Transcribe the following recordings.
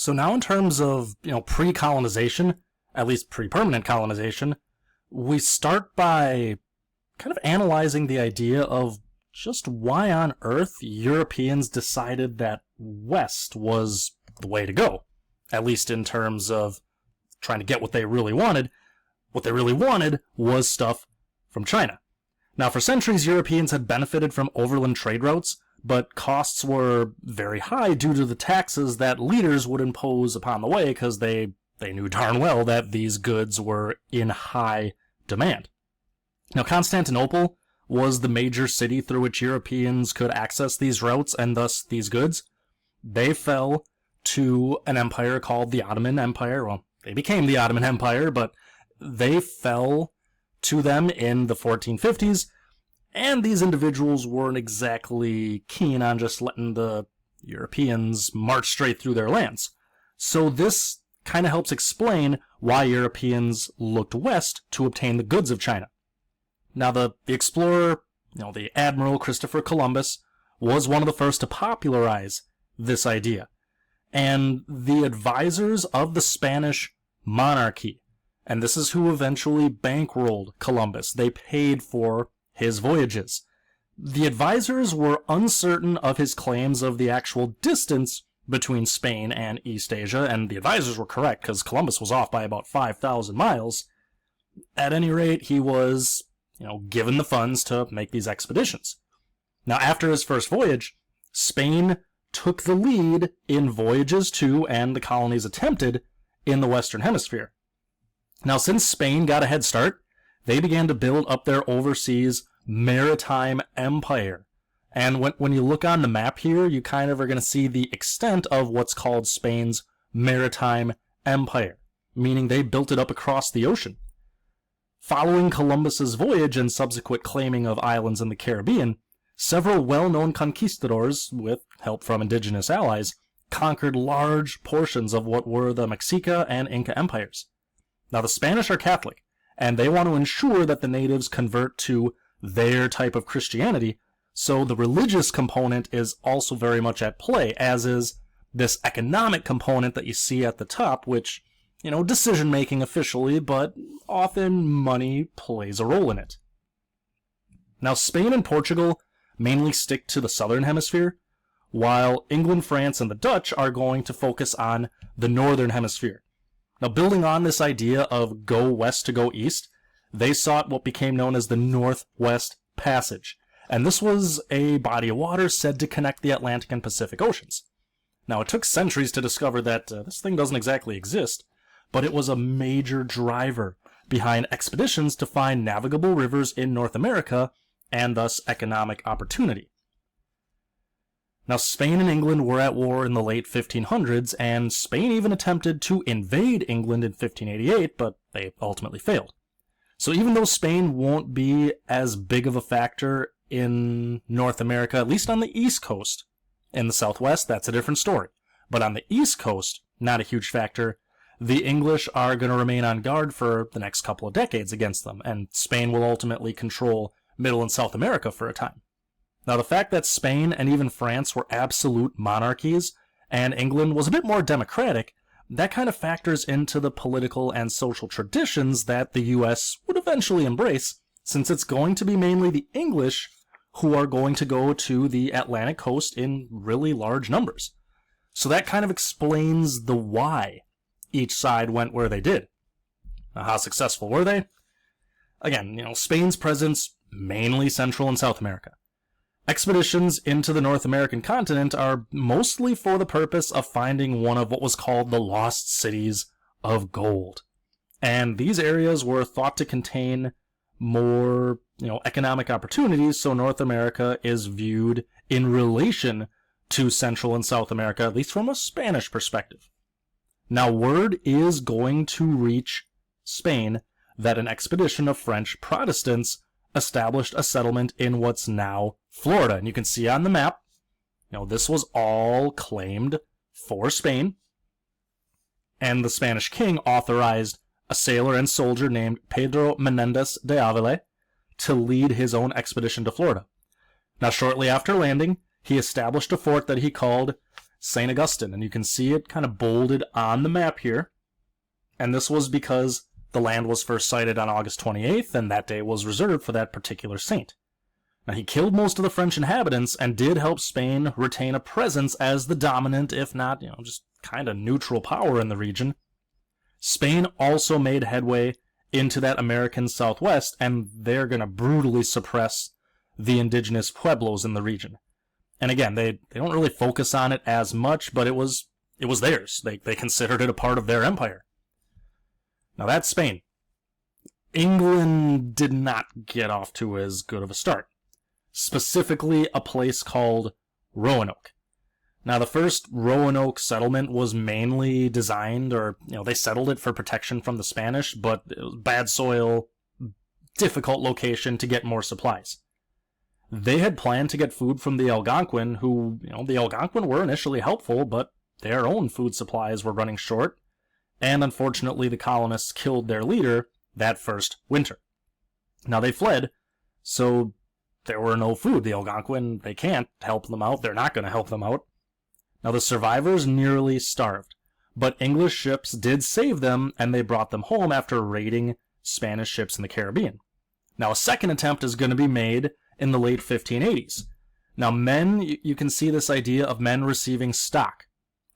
So now in terms of, pre-colonization, at least pre-permanent colonization, we start by kind of analyzing the idea of just why on earth Europeans decided that West was the way to go, at least in terms of trying to get what they really wanted. What they really wanted was stuff from China. Now, for centuries, Europeans had benefited from overland trade routes, but costs were very high due to the taxes that leaders would impose upon the way, because they knew darn well that these goods were in high demand. Now, Constantinople was the major city through which Europeans could access these routes and thus these goods. They fell to an empire called the Ottoman Empire. Well, they became the Ottoman Empire, but they fell to them in the 1450s, and these individuals weren't exactly keen on just letting the Europeans march straight through their lands. So this kind of helps explain why Europeans looked west to obtain the goods of China. Now, the explorer, the Admiral Christopher Columbus, was one of the first to popularize this idea. And the advisors of the Spanish monarchy, and this is who eventually bankrolled Columbus. They paid for his voyages. The advisors were uncertain of his claims of the actual distance between Spain and East Asia, and the advisors were correct because Columbus was off by about 5,000 miles. At any rate, he was, given the funds to make these expeditions. Now, after his first voyage, Spain took the lead in voyages to, and the colonies attempted, in the Western Hemisphere. Now, since Spain got a head start, they began to build up their overseas maritime empire. And when you look on the map here, you kind of are going to see the extent of what's called Spain's maritime empire, meaning they built it up across the ocean. Following Columbus's voyage and subsequent claiming of islands in the Caribbean, several well-known conquistadors, with help from indigenous allies, conquered large portions of what were the Mexica and Inca empires. Now, the Spanish are Catholic, and they want to ensure that the natives convert to their type of Christianity, so the religious component is also very much at play, as is this economic component that you see at the top, which, decision-making officially, but often money plays a role in it. Now, Spain and Portugal mainly stick to the southern hemisphere, while England, France, and the Dutch are going to focus on the northern hemisphere. Now, building on this idea of go west to go east, they sought what became known as the Northwest Passage, and this was a body of water said to connect the Atlantic and Pacific Oceans. Now, it took centuries to discover that this thing doesn't exactly exist, but it was a major driver behind expeditions to find navigable rivers in North America, and thus economic opportunity. Now, Spain and England were at war in the late 1500s, and Spain even attempted to invade England in 1588, but they ultimately failed. So even though Spain won't be as big of a factor in North America, at least on the East Coast, in the Southwest, that's a different story. But on the East Coast, not a huge factor. The English are going to remain on guard for the next couple of decades against them, and Spain will ultimately control Middle and South America for a time. Now, the fact that Spain and even France were absolute monarchies, and England was a bit more democratic, that kind of factors into the political and social traditions that the US would eventually embrace, since it's going to be mainly the English who are going to go to the Atlantic coast in really large numbers. So that kind of explains the why each side went where they did. Now, how successful were they? Again, Spain's presence mainly Central and South America. Expeditions into the North American continent are mostly for the purpose of finding one of what was called the lost cities of gold. And these areas were thought to contain more, economic opportunities, so North America is viewed in relation to Central and South America, at least from a Spanish perspective. Now, word is going to reach Spain that an expedition of French Protestants established a settlement in what's now Florida. And you can see on the map, this was all claimed for Spain. And the Spanish king authorized a sailor and soldier named Pedro Menendez de Avila to lead his own expedition to Florida. Now, shortly after landing, he established a fort that he called St. Augustine, and you can see it kind of bolded on the map here. And this was because the land was first sighted on August 28th, and that day was reserved for that particular saint. Now, he killed most of the French inhabitants and did help Spain retain a presence as the dominant, if not, just kind of neutral power in the region. Spain also made headway into that American Southwest, and they're going to brutally suppress the indigenous pueblos in the region. And again, they don't really focus on it as much, but it was theirs. They considered it a part of their empire. Now that's Spain. England did not get off to as good of a start. Specifically, a place called Roanoke. Now, the first Roanoke settlement was mainly designed, or, they settled it for protection from the Spanish, but it was bad soil, difficult location to get more supplies. They had planned to get food from the Algonquin, who, the Algonquin were initially helpful, but their own food supplies were running short, and unfortunately the colonists killed their leader that first winter. Now, they fled, so there were no food. The Algonquin, they can't help them out. They're not going to help them out. Now, the survivors nearly starved, but English ships did save them, and they brought them home after raiding Spanish ships in the Caribbean. Now, a second attempt is going to be made in the late 1580s. Now, you can see this idea of men receiving stock,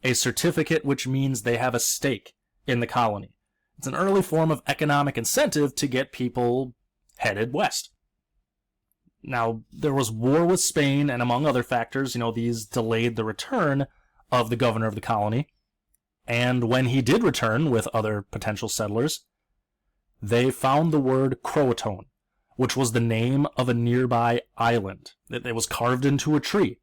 a certificate which means they have a stake in the colony. It's an early form of economic incentive to get people headed west. Now, there was war with Spain, and among other factors, these delayed the return of the governor of the colony. And when he did return with other potential settlers, they found the word Croatoan, which was the name of a nearby island. It was carved into a tree.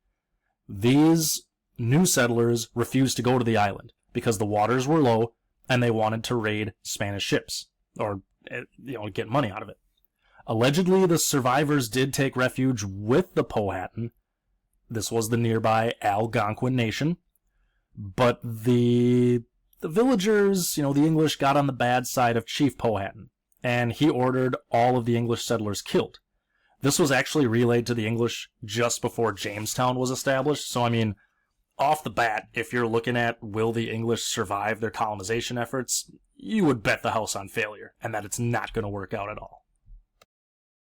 These new settlers refused to go to the island because the waters were low, and they wanted to raid Spanish ships, or, get money out of it. Allegedly, the survivors did take refuge with the Powhatan. This was the nearby Algonquin nation. But the villagers, the English got on the bad side of Chief Powhatan, and he ordered all of the English settlers killed. This was actually relayed to the English just before Jamestown was established, so off the bat, if you're looking at will the English survive their colonization efforts, you would bet the house on failure, and that it's not going to work out at all.